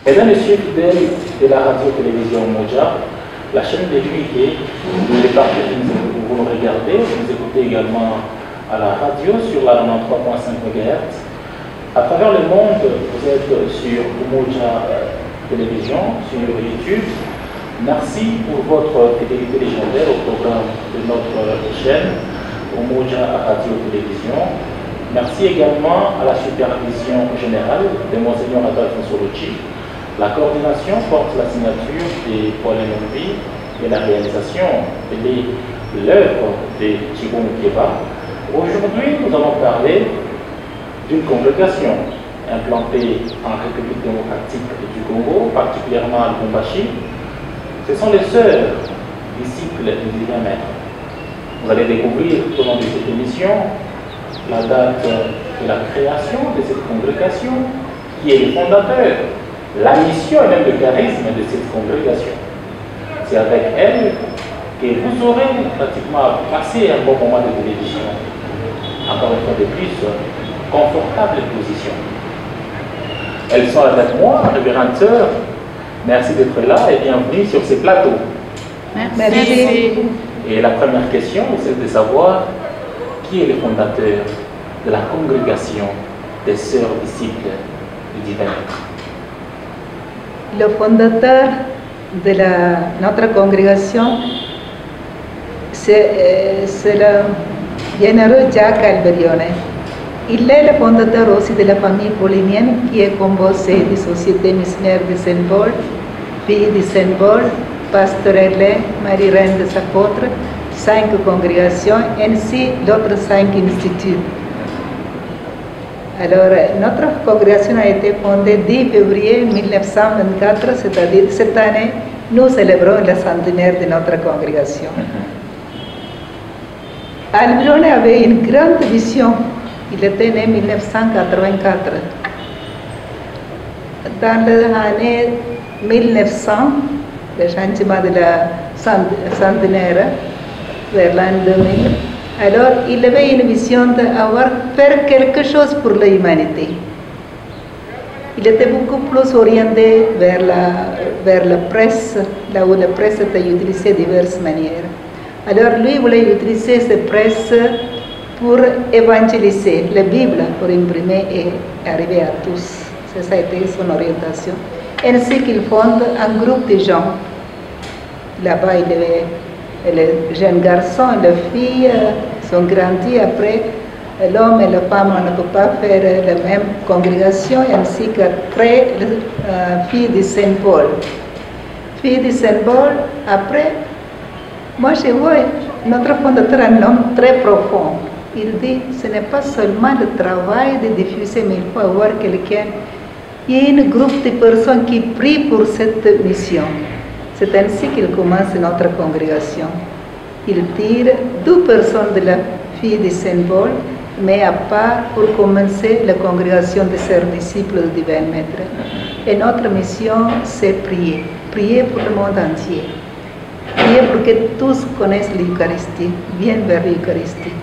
Mesdames et messieurs fidèles de la radio-télévision Moja, la chaîne de l'unité, les parties que vous nous regardez, vous écoutez également à la radio sur la 93.5 MHz. À travers le monde, vous êtes sur Moja Télévision, sur YouTube. Merci pour votre fidélité légendaire au programme de notre chaîne, Moja Radio-Télévision. Merci également à la supervision générale de Monseigneur Adolphe Nsolochi. La coordination porte la signature de Paul Nombi et la réalisation de l'œuvre de Thibon Keba. Aujourd'hui, nous allons parler d'une congrégation implantée en République démocratique du Congo, particulièrement à Lubumbashi. Ce sont les sœurs disciples du Divin Maître. Vous allez découvrir au long de cette émission la date de la création de cette congrégation, qui est le fondateur, la mission et même le charisme de cette congrégation. C'est avec elle que vous aurez pratiquement passé un bon moment de télévision, encore une fois de plus, confortable position. Elles sont avec moi, révérende sœur. Merci d'être là et bienvenue sur ce plateau. Merci. Et la première question, c'est de savoir qui est le fondateur de la congrégation des sœurs disciples du Divin Maître. Le fondateur de notre congrégation, c'est le bienheureux Jacques Alberione. Il est le fondateur aussi de la famille paulinienne qui est composée de Société missionnaire de Saint-Paul, Fille de Saint-Paul, Pasteur Hélène, Marie-Reine des Apôtres, 5 congrégations, ainsi d'autres 5 instituts. Alors, notre congrégation a été fondée 10 février 1924, c'est-à-dire cette année, nous célébrons le centenaire de notre congrégation. Alberione avait une grande vision. Il était né en 1984. Dans l'année 1900, le changement de la centenaire, vers l'an 2000, alors il avait une vision de faire quelque chose pour l'humanité. Il était beaucoup plus orienté vers la presse, là où la presse était utilisée de diverses manières. Alors lui voulait utiliser cette presse pour évangéliser la Bible, pour imprimer et arriver à tous. Ça a été son orientation. Ainsi qu'il fonde un groupe de gens. Là-bas, il y avait les jeunes garçons, les filles sont grandis. Après, l'homme et la femme ne peuvent pas faire la même congrégation, ainsi que créer la fille de Saint-Paul. Fille de Saint-Paul, après, moi je vois notre fondateur un homme très profond. Il dit, ce n'est pas seulement le travail de diffuser, mais il faut avoir quelqu'un. Il y a un groupe de personnes qui prient pour cette mission. C'est ainsi qu'il commence notre congrégation. Il tire 2 personnes de la fille de Saint-Paul, mais à part pour commencer la congrégation des sœurs disciples du Divin Maître. Et notre mission, c'est prier. Prier pour le monde entier. Prier pour que tous connaissent l'Eucharistie, viennent vers l'Eucharistie.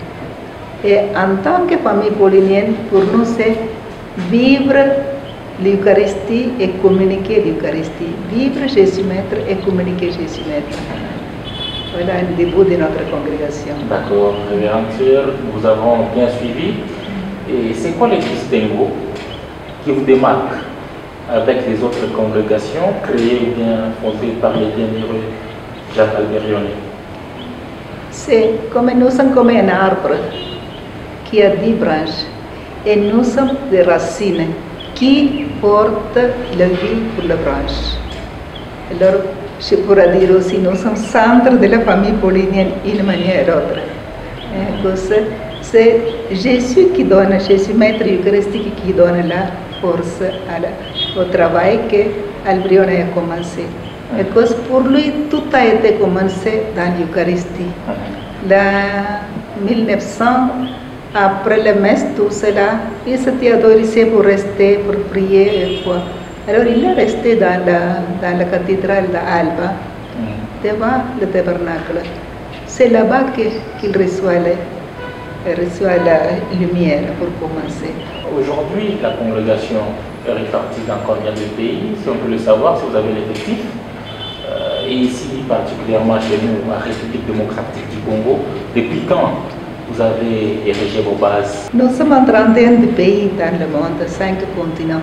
Et en tant que famille paulinienne, pour nous, c'est vivre l'Eucharistie et communiquer l'Eucharistie. Vivre Jésus Maître et communiquer Jésus Maître. Voilà le début de notre congrégation. D'accord, révérende sœur, nous avons bien suivi. Et c'est quoi les distinguos qui vous démarquent avec les autres congrégations créées ou bien fondées par les bienheureux Jacques Alberione? C'est comme nous sommes comme un arbre qui a 10 branches et nous sommes des racines qui portent la vie pour la branche. Alors, je pourrais dire aussi, nous sommes centre de la famille paulinienne d'une manière ou d'autre. C'est Jésus qui donne, Jésus Maître Eucharistique qui donne la force au travail que Alberione a commencé. Et pour lui, tout a été commencé dans l'Eucharistie. En 1900, après la messe, tout cela, il s'était autorisé pour rester, pour prier et quoi. Alors il est resté dans la cathédrale d'Alba, devant le tabernacle. C'est là-bas qu'il reçoit la lumière pour commencer. Aujourd'hui, la congrégation répartis dans combien de pays? Si on peut le savoir, si vous avez l'effectif. Et ici, particulièrement chez nous, la République démocratique du Congo, depuis quand vous avez érigé vos bases? Nous sommes en trentaine de pays dans le monde, 5 continents.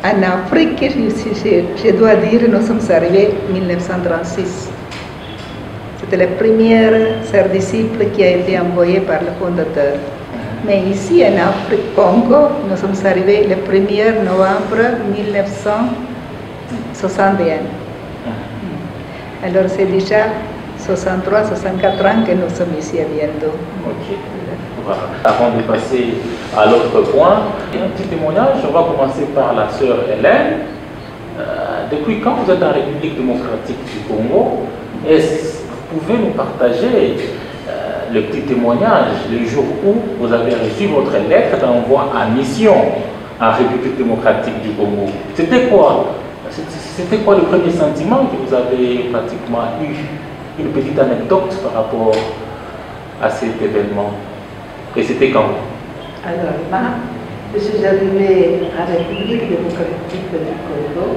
En Afrique, je dois dire, nous sommes arrivés en 1936. C'était le premier disciple qui a été envoyé par le fondateur. Mais ici, en Afrique, Congo, nous sommes arrivés le 1er novembre 1961. Alors c'est déjà 63, 64 ans que nous sommes ici à Biendo. Ok. Voilà. Avant de passer à l'autre point, un petit témoignage, on va commencer par la sœur Hélène. Depuis quand vous êtes en République démocratique du Congo? Est-ce que vous pouvez nous partager le petit témoignage, le jour où vous avez reçu votre lettre d'envoi en mission en République démocratique du Congo? C'était quoi? C'était quoi le premier sentiment que vous avez pratiquement eu? Une petite anecdote par rapport à cet événement. Et c'était quand? Alors, moi, je suis arrivée à la République démocratique du Congo en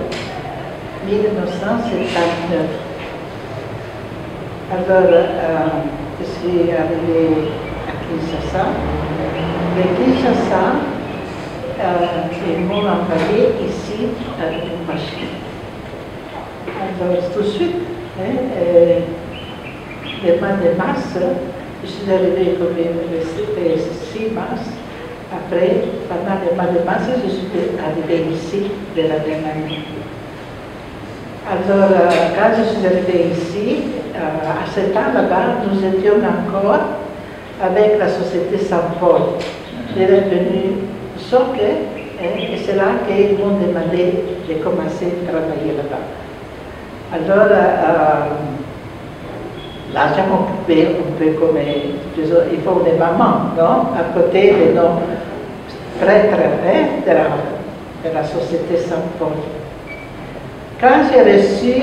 1979. Alors, je suis arrivée à Kinshasa. De Kinshasa, ils m'ont envoyé ici à Lubumbashi. Alors, tout de suite, le mois de mars, je suis arrivée comme c'était 6 mars. Après, pendant le mois de mars, je suis arrivée ici de la même année. Alors, quand je suis arrivée ici, à ce temps là-bas, nous étions encore avec la société Saint-Paul. J'ai revenu Soke, et c'est là qu'ils m'ont demandé de commencer à travailler là-bas. Alors, là, j'ai m'occupé un peu comme, il faut des mamans, non? À côté de nos prêtres de la société Saint-Paul. Quand j'ai reçu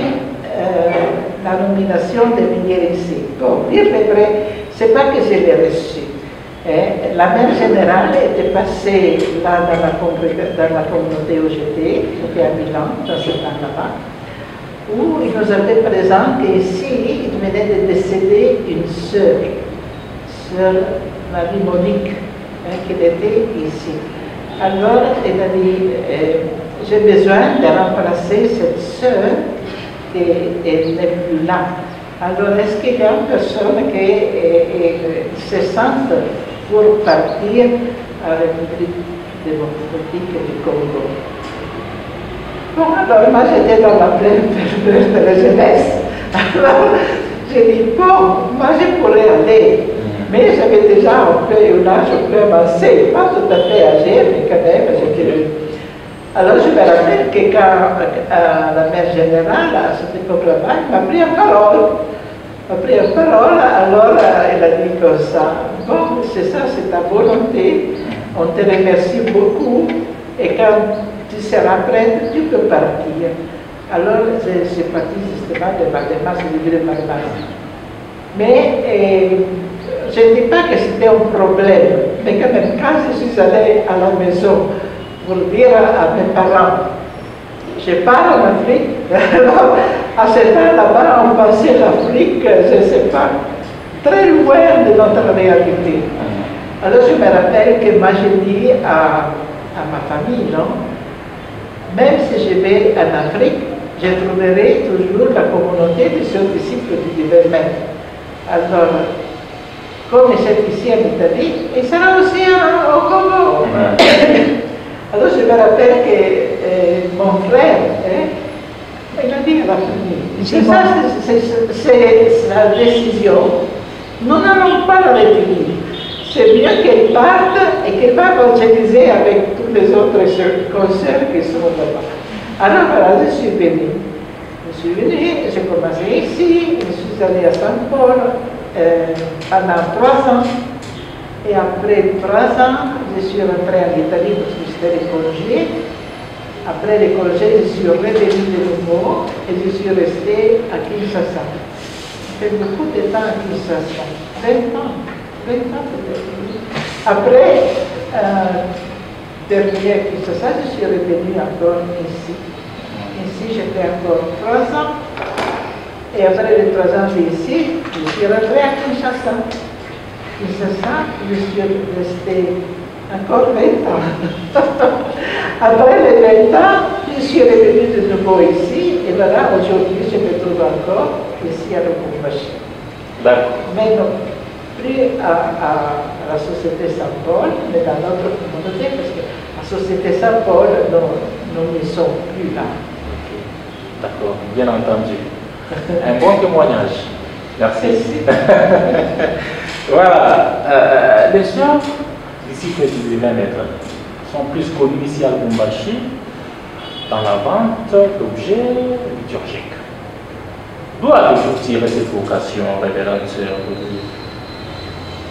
la nomination de venir ici, pour dire le vrai, c'est pas que je l'ai reçu. La mère générale était passée là dans la communauté où j'étais à Milan, dans ce temps-là, où il nous avait présent qu'ici, il venait de décéder une sœur Marie-Monique, qui était ici. Alors, elle a dit, j'ai besoin de remplacer cette sœur qui n'est plus là. Alors, est-ce qu'il y a une personne qui se sente pour partir à la République démocratique du Congo? Bon, alors moi j'étais dans la pleine période de la jeunesse. Alors j'ai dit, bon, moi je pourrais aller. Mais j'avais déjà un âge un peu avancé, pas tout à fait âgé, mais quand même, alors je me rappelle que quand la mère générale, à cette époque-là, m'a pris en parole. Alors elle a dit comme ça, bon, c'est ça, c'est ta volonté, on te remercie beaucoup, et quand tu seras prête, tu peux partir. Alors j'ai parti justement de ma démarche, de vivre ma démarche. Mais je ne dis pas que c'était un problème, mais quand même, quand je suis allée à la maison pour dire à mes parents, je pars en Afrique, alors à ce temps-là-bas, on pensait l'Afrique, je ne sais pas, très loin de notre réalité. Alors je me rappelle que moi j'ai dit à ma famille, non? Même si je vais en Afrique, je trouverai toujours la communauté de ce disciple du divin maître. Alors, comme c'est ici en Italie, il sera aussi au Congo. Alors je me rappelle que mon frère, il a dit à la famille, c'est ça, c'est la décision. Nous n'allons pas la retenir. C'est mieux qu'elle parte et qu'elle va évangéliser avec tous les autres concerts qui sont là-bas. Alors voilà, je suis venue. J'ai commencé ici, je suis allée à Saint-Paul pendant 3 ans. Et après 3 ans, je suis rentrée en Italie parce que c'était les congés. Après les congés, je suis revenue de nouveau et je suis restée à Kinshasa. J'ai fait beaucoup de temps à Kinshasa, 20 ans peut-être. Après, dernière qui se ça, je suis revenue encore ici. Ici, j'ai fait encore 3 ans. Et après les 3 ans ici, je suis rentrée à Kinshasa. Kinshasa, je suis restée encore 20 ans. Après les 20 ans, je suis revenue de nouveau ici. Et voilà, aujourd'hui, je me trouve encore ici à Lubumbashi. D'accord. Mais non, plus à la Société Saint-Paul, mais dans notre communauté, parce que la Société Saint-Paul, nous ne sommes plus là. D'accord, bien entendu. Un bon témoignage. Merci. Voilà. Les sœurs, ici que tu devais mettre, sont plus connus ici à Lubumbashi dans la vente d'objets liturgiques. D'où avez-vous tiré cette vocation, révérende sœur?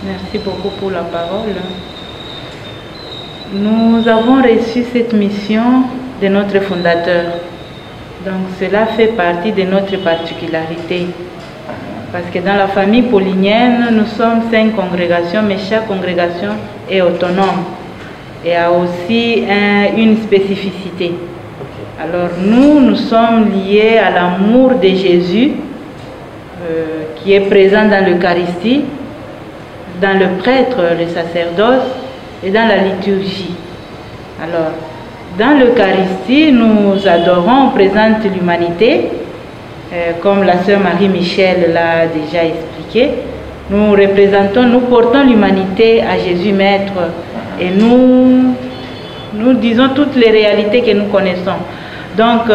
Merci beaucoup pour la parole. Nous avons reçu cette mission de notre fondateur. Donc cela fait partie de notre particularité. Parce que dans la famille paulinienne, nous sommes 5 congrégations, mais chaque congrégation est autonome et a aussi une spécificité. Alors nous sommes liés à l'amour de Jésus qui est présent dans l'Eucharistie, dans le prêtre, le sacerdoce et dans la liturgie. Alors, dans l'Eucharistie, nous adorons, on présente l'humanité, comme la sœur Marie-Michel l'a déjà expliqué. Nous représentons, nous portons l'humanité à Jésus Maître et nous disons toutes les réalités que nous connaissons. Donc,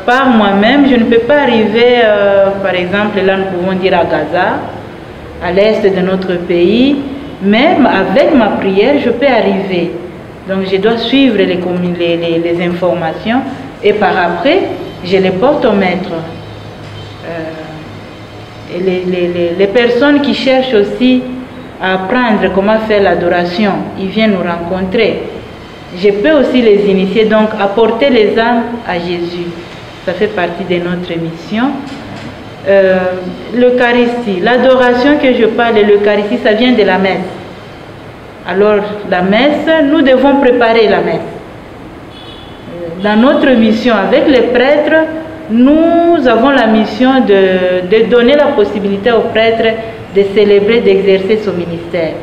par moi-même, je ne peux pas arriver, par exemple, là nous pouvons dire à Gaza, à l'est de notre pays, même avec ma prière, je peux arriver. Donc, je dois suivre les informations et par après, je les porte au maître. Et les personnes qui cherchent aussi à apprendre comment faire l'adoration, ils viennent nous rencontrer. Je peux aussi les initier, donc apporter les âmes à Jésus. Ça fait partie de notre mission. L'Eucharistie, l'adoration que je parle de l'Eucharistie, ça vient de la messe. Alors, la messe, nous devons préparer la messe. Dans notre mission avec les prêtres, nous avons la mission de donner la possibilité aux prêtres de célébrer, d'exercer son ministère.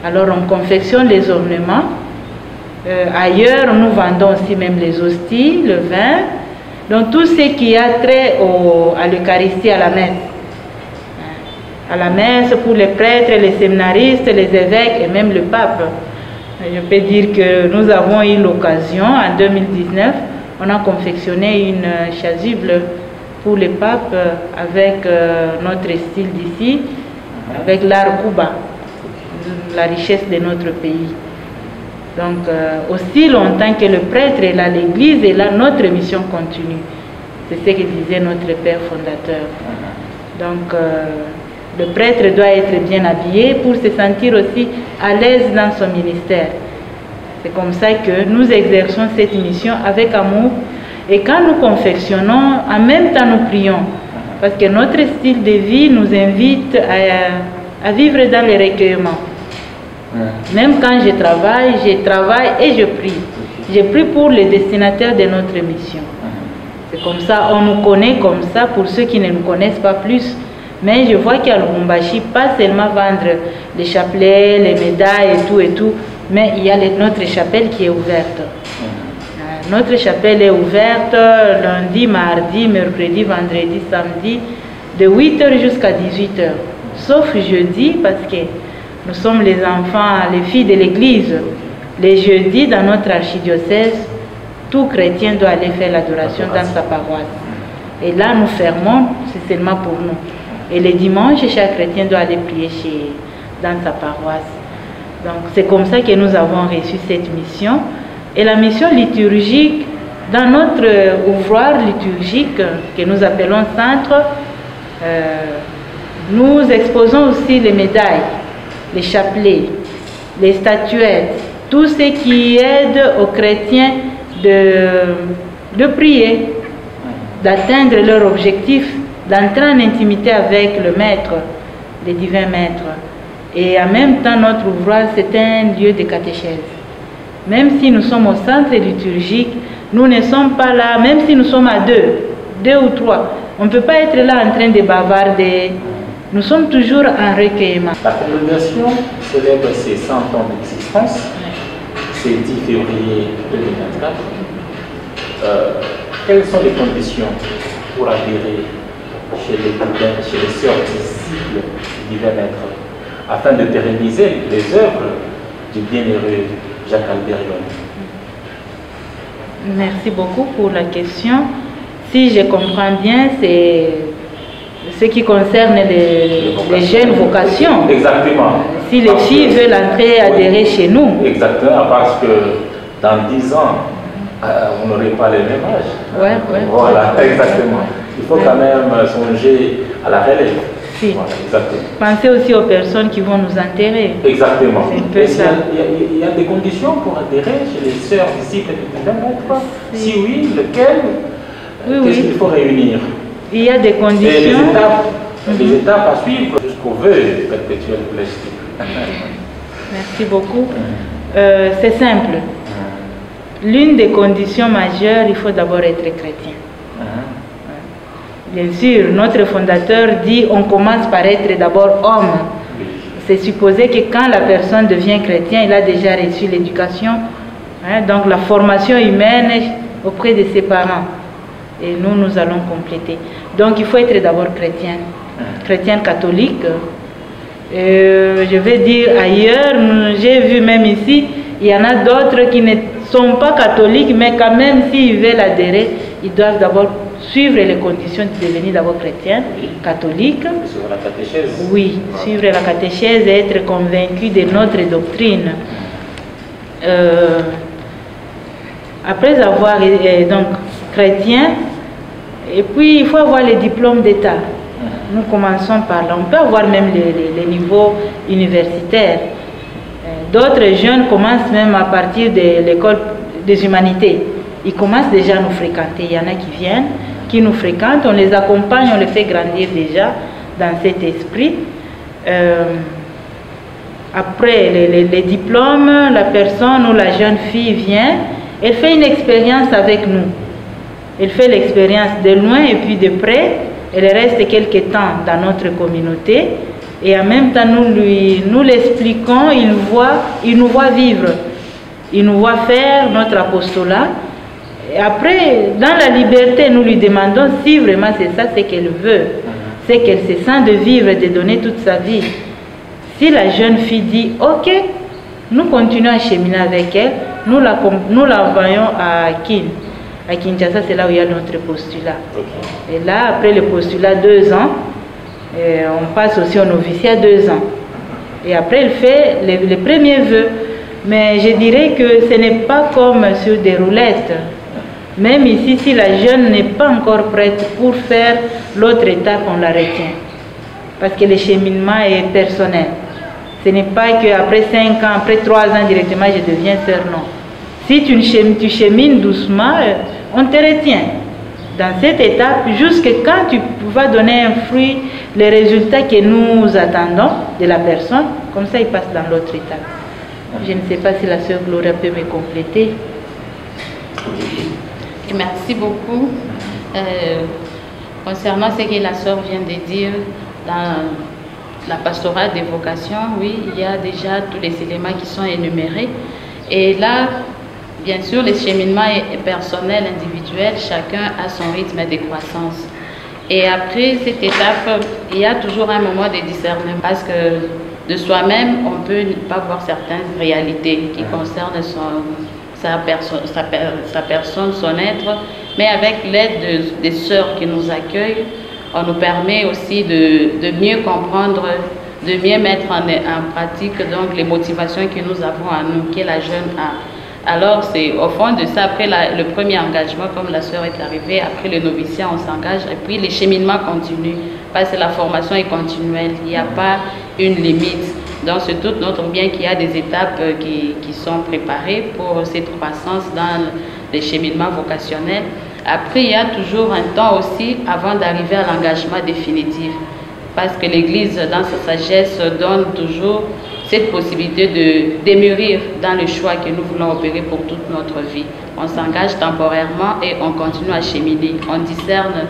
Alors, on confectionne les ornements. Ailleurs, nous vendons aussi même les hosties, le vin. Donc, tout ce qui a trait à l'Eucharistie, à la messe. À la messe pour les prêtres, les séminaristes, les évêques et même le pape. Je peux dire que nous avons eu l'occasion, en 2019, on a confectionné une chasuble pour le pape avec notre style d'ici, avec l'art Kuba, la richesse de notre pays. Donc, aussi longtemps que le prêtre est là, l'Église est là, notre mission continue. C'est ce que disait notre Père fondateur. Donc, le prêtre doit être bien habillé pour se sentir aussi à l'aise dans son ministère. C'est comme ça que nous exerçons cette mission avec amour. Et quand nous confectionnons, en même temps nous prions. Parce que notre style de vie nous invite à vivre dans le recueillement. Même quand je travaille et je prie. Je prie pour les destinataires de notre mission. C'est comme ça, on nous connaît comme ça pour ceux qui ne nous connaissent pas plus. Mais je vois qu'à Lubumbashi, pas seulement vendre les chapelets, les médailles et tout, mais il y a notre chapelle qui est ouverte. Notre chapelle est ouverte lundi, mardi, mercredi, vendredi, samedi, de 8h jusqu'à 18h. Sauf jeudi, parce que nous sommes les enfants, les filles de l'église. Les jeudis, dans notre archidiocèse, tout chrétien doit aller faire l'adoration dans sa paroisse. Et là, nous fermons, c'est seulement pour nous. Et les dimanches, chaque chrétien doit aller prier dans sa paroisse. Donc, c'est comme ça que nous avons reçu cette mission. Et la mission liturgique, dans notre ouvroir liturgique que nous appelons centre, nous exposons aussi les médailles, les chapelets, les statuettes, tout ce qui aide aux chrétiens de prier, d'atteindre leur objectif, d'entrer en intimité avec le Maître, le divin Maître. Et en même temps, notre ouvrage, c'est un lieu de catéchèse. Même si nous sommes au centre liturgique, nous ne sommes pas là, même si nous sommes à deux ou trois. On ne peut pas être là en train de bavarder. Nous sommes toujours en recueillement. La congrégation célèbre ses 100 ans d'existence. C'est 10 février 2024. Quelles sont les conditions pour adhérer chez les sœurs disciples du divin Maître afin de pérenniser les œuvres du bienheureux Jacques Albérion? Merci beaucoup pour la question. Si je comprends bien, c'est ce qui concerne les jeunes vocations. Exactement. Si les filles veulent entrer, adhérer chez nous. Exactement, parce que dans 10 ans, vous n'aurez pas le même âge. Ouais. Voilà, exactement. Il faut quand même songer à la relève. Si. Voilà, exactement. Pensez aussi aux personnes qui vont nous enterrer. Exactement. C'est un peu ça. Il y a des conditions pour adhérer chez les sœurs disciples du divin Maître. Si oui, lesquelles? Qu'est-ce qu'il faut réunir? Il y a des conditions. Et les étapes à suivre jusqu'au vœu perpétuel blessé. Merci beaucoup. C'est simple. L'une des conditions majeures, il faut d'abord être chrétien. Bien sûr, notre fondateur dit on commence par être d'abord homme. C'est supposé que quand la personne devient chrétien, il a déjà reçu l'éducation, donc la formation humaine auprès de ses parents. Et nous allons compléter. Donc il faut être d'abord chrétien, chrétien catholique. Je vais dire ailleurs, j'ai vu même ici, il y en a d'autres qui ne sont pas catholiques, mais quand même s'ils veulent adhérer, ils doivent d'abord suivre les conditions de devenir d'abord chrétien, catholique. Suivre la catéchèse. Oui, suivre la catéchèse et être convaincu de notre doctrine. Après avoir donc chrétien, et puis il faut avoir les diplômes d'État. Nous commençons par là. On peut avoir même les niveaux universitaires. D'autres jeunes commencent même à partir de l'école des humanités. Ils commencent déjà à nous fréquenter. Il y en a qui viennent, qui nous fréquentent. On les accompagne, on les fait grandir déjà dans cet esprit. Après les diplômes, la personne ou la jeune fille vient, elle fait une expérience avec nous. Elle fait l'expérience de loin et puis de près. Elle reste quelque temps dans notre communauté. Et en même temps, nous l'expliquons, il nous voit vivre. Il nous voit faire notre apostolat. Et après, dans la liberté, nous lui demandons si vraiment c'est ça ce qu'elle veut. C'est qu'elle se sent de vivre, de donner toute sa vie. Si la jeune fille dit « Ok », nous continuons à cheminer avec elle, nous l'envoyons à Kin. À Kinshasa, c'est là où il y a notre postulat. Et là, après le postulat, 2 ans, on passe aussi au noviciat 2 ans. Et après, elle fait les premiers vœux. Mais je dirais que ce n'est pas comme sur des roulettes. Même ici, si la jeune n'est pas encore prête pour faire l'autre étape, on la retient. Parce que le cheminement est personnel. Ce n'est pas qu'après 5 ans, après 3 ans directement, je deviens sœur, non. Si tu chemines doucement, on te retient dans cette étape jusqu'à quand tu vas donner un fruit, les résultats que nous attendons de la personne, comme ça il passe dans l'autre étape. Je ne sais pas si la sœur Gloria peut me compléter. Et merci beaucoup. Concernant ce que la sœur vient de dire, dans la pastorale des vocations, oui, il y a déjà tous les éléments qui sont énumérés. Et là, bien sûr, le cheminement est personnel, individuel, chacun a son rythme de croissance. Et après cette étape, il y a toujours un moment de discernement parce que de soi-même, on ne peut pas voir certaines réalités qui concernent sa personne, son être, mais avec l'aide des sœurs qui nous accueillent, on nous permet aussi de mieux comprendre, de mieux mettre en pratique donc, les motivations que nous avons à nous, que la jeune a. Alors, c'est au fond de ça, après le premier engagement, comme la sœur est arrivée, après le noviciat, on s'engage, et puis les cheminements continuent, parce que la formation est continuelle, il n'y a pas une limite. Donc, c'est tout notre bien qu'il y a des étapes qui sont préparées pour cette croissance dans les cheminements vocationnels. Après, il y a toujours un temps aussi avant d'arriver à l'engagement définitif. parce que l'Église, dans sa sagesse, donne toujours cette possibilité de démûrir dans le choix que nous voulons opérer pour toute notre vie. On s'engage temporairement et on continue à cheminer. On discerne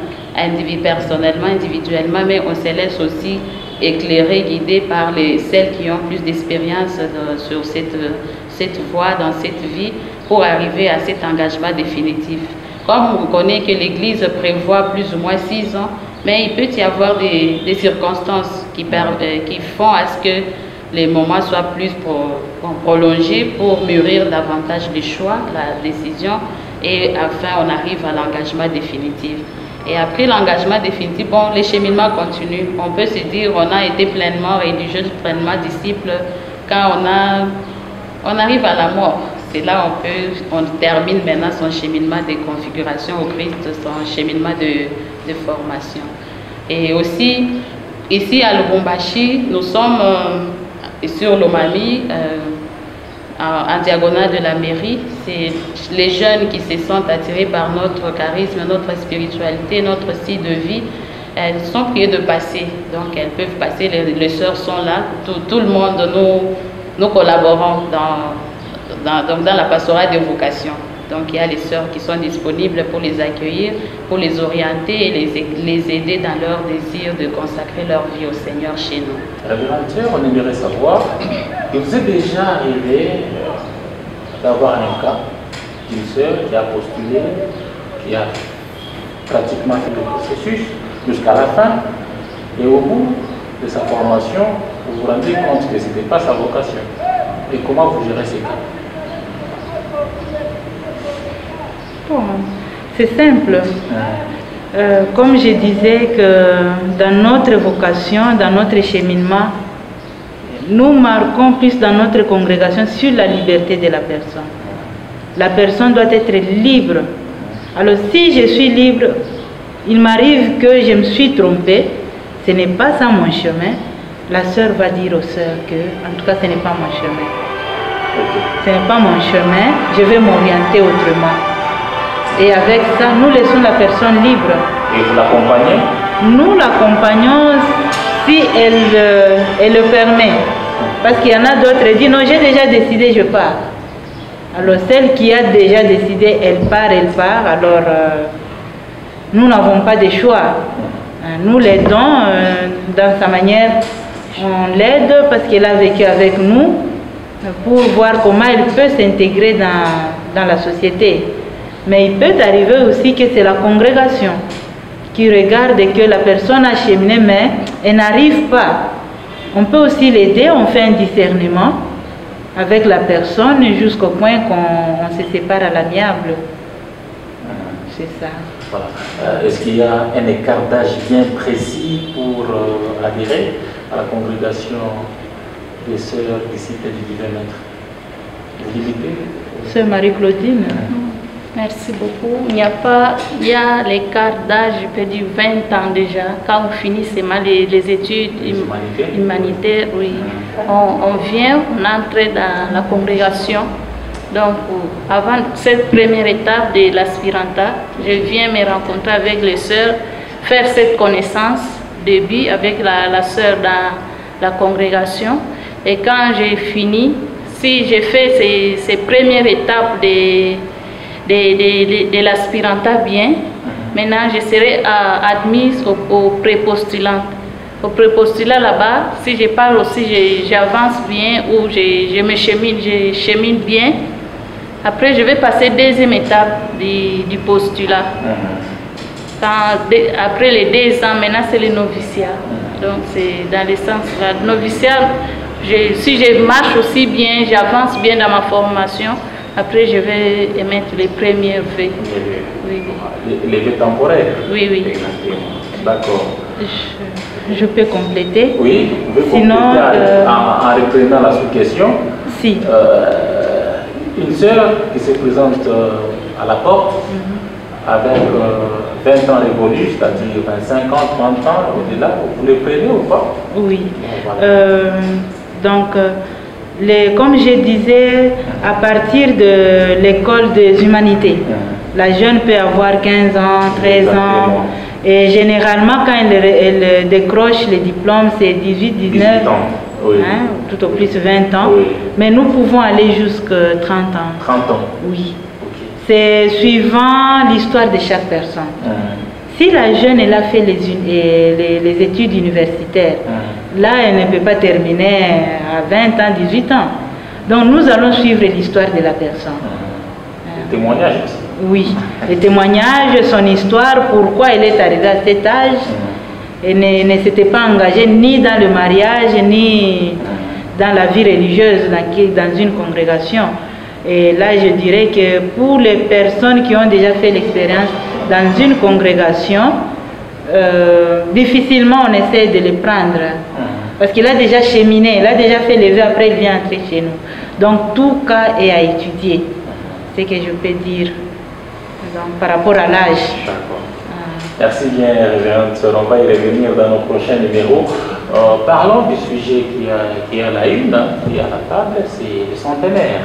personnellement, individuellement, mais on se laisse aussi éclairer, guider par celles qui ont plus d'expérience sur cette voie, dans cette vie, pour arriver à cet engagement définitif. Comme on connaît que l'Église prévoit plus ou moins 6 ans, mais il peut y avoir des circonstances qui font à ce que les moments soient plus prolongés pour mûrir davantage les choix, la décision, et enfin on arrive à l'engagement définitif. Et après l'engagement définitif, bon, les cheminements continuent. On peut se dire on a été pleinement religieux, pleinement disciple quand on arrive à la mort. C'est là on termine maintenant son cheminement de configuration au Christ, son cheminement de formation. Et aussi, ici à Lubumbashi, nous sommes sur l'Omami, en diagonale de la mairie. C'est les jeunes qui se sentent attirés par notre charisme, notre spiritualité, notre style de vie. Elles sont priées de passer, donc elles peuvent passer, les sœurs sont là, tout le monde, nous collaborons dans la pastorale de vocation. Donc il y a les sœurs qui sont disponibles pour les accueillir, pour les orienter et les aider dans leur désir de consacrer leur vie au Seigneur chez nous. Révérende sœur, on aimerait savoir, il vous est déjà arrivé d'avoir un cas d'une sœur qui a postulé, qui a pratiquement fait le processus jusqu'à la fin, et au bout de sa formation, vous vous rendez compte que ce n'était pas sa vocation. Et comment vous gérez ces cas? Bon, c'est simple. Comme je disais que dans notre vocation, dans notre cheminement, nous marquons plus dans notre congrégation sur la liberté de la personne. La personne doit être libre. Alors si je suis libre, il m'arrive que je me suis trompée, ce n'est pas ça mon chemin, la sœur va dire aux sœurs que, en tout cas, ce n'est pas mon chemin. Ce n'est pas mon chemin, je vais m'orienter autrement. Et avec ça, nous laissons la personne libre. Et vous l'accompagnez? Nous l'accompagnons si elle le permet. Parce qu'il y en a d'autres qui disent non, j'ai déjà décidé, je pars. Alors celle qui a déjà décidé, elle part. Alors nous n'avons pas de choix. Nous l'aidons dans sa manière. On l'aide parce qu'elle a vécu avec nous pour voir comment elle peut s'intégrer dans la société. Mais il peut arriver aussi que c'est la congrégation qui regarde que la personne a cheminé, mais elle n'arrive pas. On peut aussi l'aider, on fait un discernement avec la personne jusqu'au point qu'on se sépare à l'amiable. C'est ça. Voilà. Est-ce qu'il y a un écart d'âge bien précis pour adhérer à la congrégation des sœurs disciples du divin maître? Vous limitez? Sœur Marie-Claudine. Merci beaucoup. Il y a l'écart d'âge, je peux dire 20 ans déjà. Quand on finit seulement les études humanitaires, oui. On vient, on entre dans la congrégation. Donc, avant cette première étape de l'aspirantat, je viens me rencontrer avec les sœurs, faire cette connaissance début avec la sœur dans la congrégation. Et quand j'ai fini, si j'ai fait ces premières étapes de l'aspirantat bien, maintenant je serai admise au prépostulant. Au prépostulat là-bas, si je parle aussi, j'avance bien ou je chemine bien. Après, je vais passer deuxième étape du postulat. Après les 2 ans, maintenant c'est le noviciat. Donc c'est dans le sens là. Le noviciat, si je marche aussi bien, j'avance bien dans ma formation, après je vais émettre les premiers vœux. Oui. Les vœux temporaires? Oui, oui. D'accord. Je peux compléter? Oui, vous pouvez sinon, compléter en reprenant la sous-question. Si. Une sœur qui se présente à la porte avec 20 ans révolus, c'est-à-dire 25 ans, 30 ans, au-delà, vous les prenez ou pas? Oui. Donc, comme je disais, à partir de l'école des humanités, la jeune peut avoir 15 ans, 13 ans, Et généralement, quand elle décroche les diplômes, c'est 18, 19 ans. Oui. Hein, tout au plus 20 ans. Oui. Mais nous pouvons aller jusqu'à 30 ans. 30 ans. Oui. Okay. C'est suivant l'histoire de chaque personne. Si la jeune elle a fait les études universitaires, là elle ne peut pas terminer à 20 ans, 18 ans. Donc nous allons suivre l'histoire de la personne. Les témoignages aussi. Oui, les témoignages, son histoire, pourquoi elle est arrivée à cet âge. Elle ne s'était pas engagée ni dans le mariage, ni dans la vie religieuse, dans une congrégation. Et là, je dirais que pour les personnes qui ont déjà fait l'expérience dans une congrégation, difficilement on essaie de les prendre. Parce qu'il a déjà cheminé, il a déjà fait les vœux, après il vient entrer chez nous. Donc tout cas est à étudier. C'est ce que je peux dire par rapport à l'âge. Merci bien, Révérende Sœur. On va y revenir dans nos prochains numéros. Parlons du sujet qui est à la une, qui est à la table, c'est le centenaire,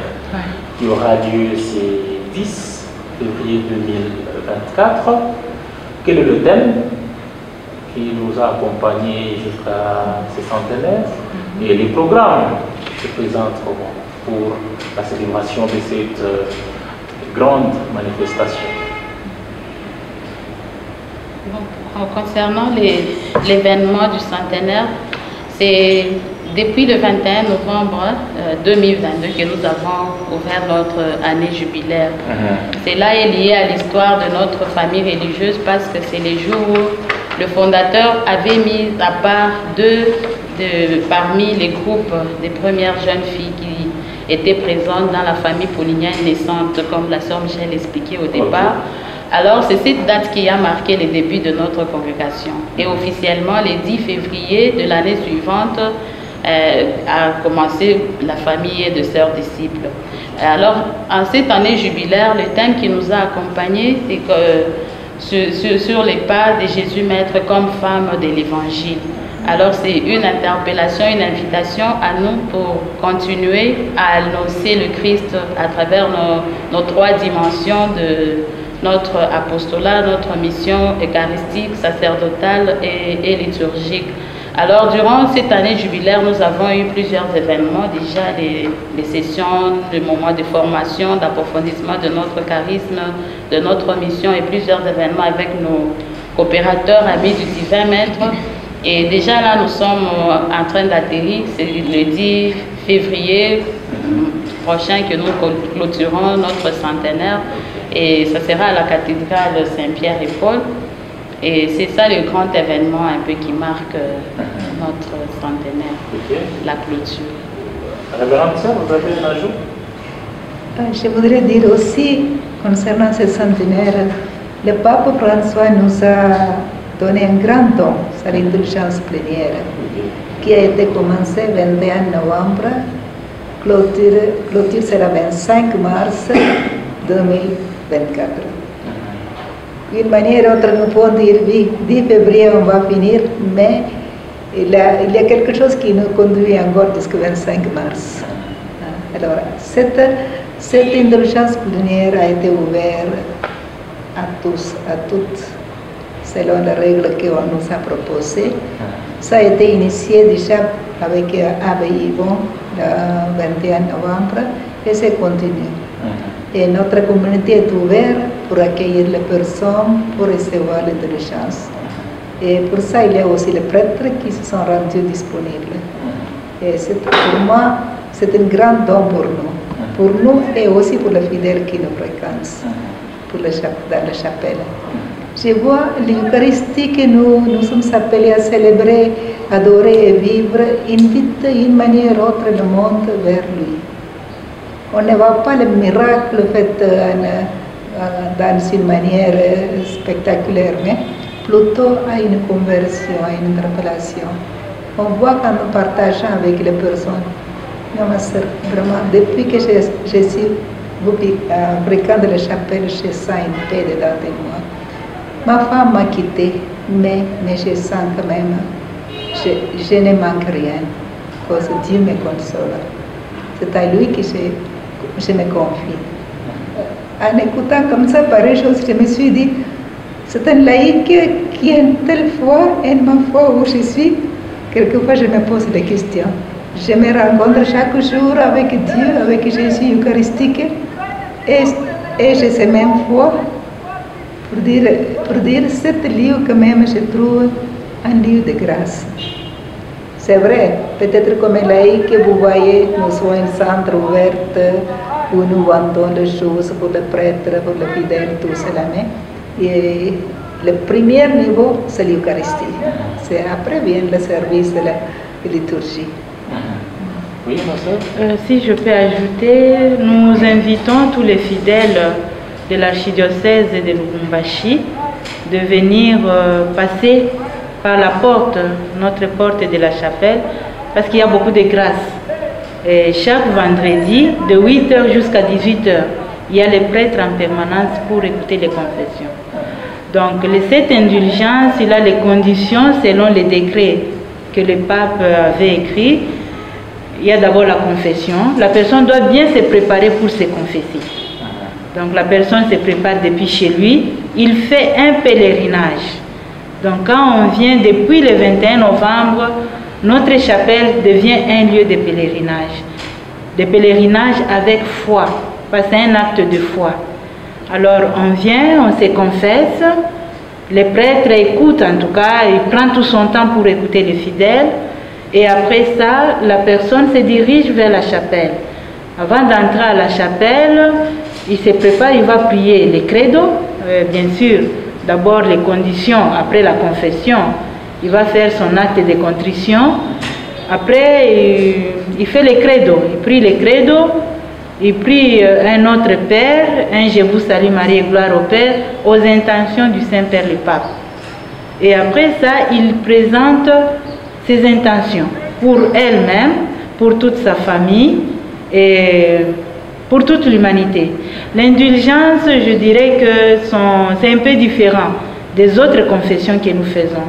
qui aura lieu ce 10 février 2024. Quel est le thème qui nous a accompagnés jusqu'à ce centenaire et les programmes qui se présentent pour la célébration de cette grande manifestation? Bon, concernant l'événement du centenaire, c'est depuis le 21 novembre 2022 que nous avons ouvert notre année jubilaire. Cela est lié à l'histoire de notre famille religieuse parce que c'est les jours où le fondateur avait mis à part parmi les groupes des premières jeunes filles qui étaient présentes dans la famille paulinienne naissante, comme la sœur Michel expliquait au départ. Alors, c'est cette date qui a marqué le début de notre congrégation. Et officiellement, le 10 février de l'année suivante, a commencé la famille de sœurs disciples. Alors, en cette année jubilaire, le thème qui nous a accompagnés, c'est que sur les pas de Jésus Maître comme femme de l'Évangile. Alors, c'est une interpellation, une invitation à nous pour continuer à annoncer le Christ à travers nos trois dimensions de notre apostolat, notre mission eucharistique, sacerdotale et liturgique. Alors, durant cette année jubilaire, nous avons eu plusieurs événements, déjà les sessions, les moments de formation, d'approfondissement de notre charisme, de notre mission et plusieurs événements avec nos coopérateurs, amis du Divin Maître. Et déjà là, nous sommes en train d'atterrir, c'est le 10 février prochain que nous clôturons notre centenaire. Et ça sera à la cathédrale Saint-Pierre et Paul. Et c'est ça le grand événement un peu qui marque notre centenaire, la clôture. Révérende Sœur, vous avez un ajout? Je voudrais dire aussi, concernant ce centenaire, le pape François nous a donné un grand don, c'est l'indulgence plénière, qui a été commencée le 21 novembre, clôture sera le 25 mars 2024. D'une manière ou autre, nous pouvons dire oui, 10 février on va finir, mais il y a quelque chose qui nous conduit encore jusqu'au 25 mars. Alors, cette indulgence plénière a été ouverte à tous, à toutes, selon les règles qu'on nous a proposées. Ça a été initié déjà avec Abbé Yvon le 21 novembre et ça continue. Et notre communauté est ouverte pour accueillir les personnes, pour recevoir l'indulgence. Et pour ça, il y a aussi les prêtres qui se sont rendus disponibles. Et pour moi, c'est un grand don pour nous et aussi pour les fidèles qui nous fréquentent dans la chapelle. Je vois l'Eucharistie que nous sommes appelés à célébrer, adorer et vivre, invite d'une manière ou autre le monde vers lui. On ne voit pas le miracle fait dans une manière spectaculaire, mais plutôt à une conversion, à une révélation. On voit quand nous partageons avec les personnes. Non, ma soeur, vraiment, depuis que je suis fréquente la chapelle, je sens une paix dedans de moi. Ma femme m'a quittée, mais je sens quand même, je ne manque rien, parce que Dieu me console. C'est à lui que je me confie. En écoutant comme ça, pareil chose, je me suis dit, C'est un laïc qui a une telle foi, et ma foi où je suis, quelquefois je me pose des questions. Je me rencontre chaque jour avec Dieu, avec Jésus eucharistique, et j'ai cette même foi pour dire cet lieu quand même je trouve un lieu de grâce. C'est vrai, peut-être comme laïc, vous voyez, nous sommes un centre ouvert où nous vendons des choses pour les prêtres, pour les fidèles, tout cela. Et le premier niveau, c'est l'Eucharistie. C'est après vient le service de la liturgie. Oui, ma soeur? Si je peux ajouter, nous invitons tous les fidèles de l'archidiocèse de Lubumbashi de venir passer par la porte, notre porte de la chapelle, parce qu'il y a beaucoup de grâce. Et chaque vendredi, de 8h jusqu'à 18h, il y a les prêtres en permanence pour écouter les confessions. Donc, cette indulgence, il a les conditions selon les décrets que le pape avait écrits. Il y a d'abord la confession. La personne doit bien se préparer pour se confesser. Donc, la personne se prépare depuis chez lui. Il fait un pèlerinage. Donc, quand on vient depuis le 21 novembre, notre chapelle devient un lieu de pèlerinage. De pèlerinage avec foi, parce que c'est un acte de foi. Alors, on vient, on se confesse, les prêtres écoutent en tout cas, il prend tout son temps pour écouter les fidèles, et après ça, la personne se dirige vers la chapelle. Avant d'entrer à la chapelle, il se prépare, il va prier les credos, bien sûr. D'abord les conditions, après la confession, il va faire son acte de contrition. Après, il fait les credos, il prie les credos, il prie un autre Père, un Je vous salue Marie et gloire au Père, aux intentions du Saint-Père le Pape. Et après ça, il présente ses intentions pour elle-même, pour toute sa famille et pour toute l'humanité. L'indulgence, je dirais que c'est un peu différent des autres confessions que nous faisons.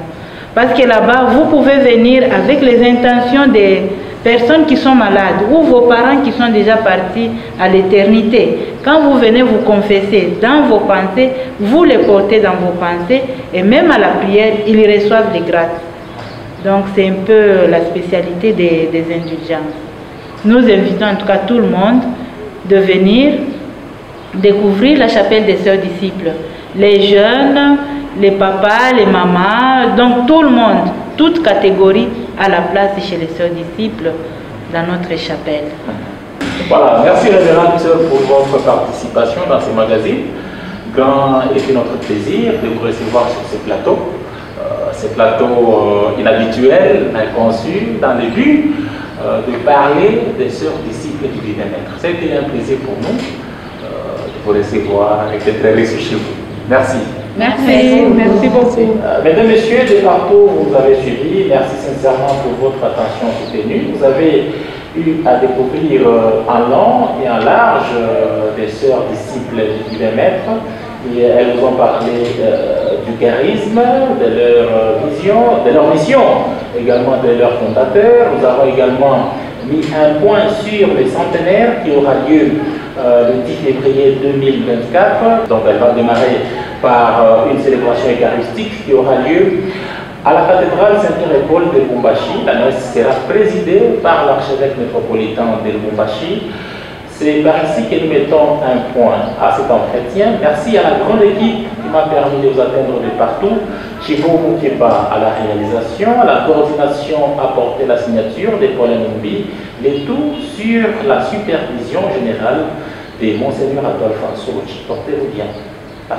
Parce que là-bas, vous pouvez venir avec les intentions des personnes qui sont malades ou vos parents qui sont déjà partis à l'éternité. Quand vous venez vous confesser dans vos pensées, vous les portez dans vos pensées et même à la prière, ils reçoivent les grâces. Donc c'est un peu la spécialité des indulgences. Nous invitons en tout cas tout le monde de venir découvrir la chapelle des sœurs disciples. Les jeunes, les papas, les mamans, donc tout le monde, toute catégorie a la place chez les sœurs disciples dans notre chapelle. Voilà, merci révérende sœur pour votre participation dans ce magazine. Grand était notre plaisir de vous recevoir sur ce plateau. Ce plateau inhabituel, inconçu, dans le but de parler des sœurs disciples du Divin Maître. C'était un plaisir pour nous de vous recevoir et d'être reçus chez vous. Merci. Merci beaucoup. Mesdames, Messieurs, de partout où vous avez suivi, merci sincèrement pour votre attention soutenue. Vous avez eu à découvrir en long et en large des sœurs disciples du Divin Maître. Et elles vous ont parlé du charisme, de leur vision, de leur mission, également de leur fondateur. Nous avons également mis un point sur le centenaire qui aura lieu le 10 février 2024. Donc elle va démarrer par une célébration eucharistique qui aura lieu à la cathédrale Saint-Pierre et Paul de Lubumbashi. La messe sera présidée par l'archevêque métropolitain de Lubumbashi. C'est par ici que nous mettons un point à cet entretien. Merci à la grande équipe qui m'a permis de vous atteindre de partout. Chibo Moukeba à la réalisation, à la coordination à porter la signature de Paul Numbi, le tout sur la supervision générale de Monseigneur Adolphe Ansouch. Portez-vous bien. Bye.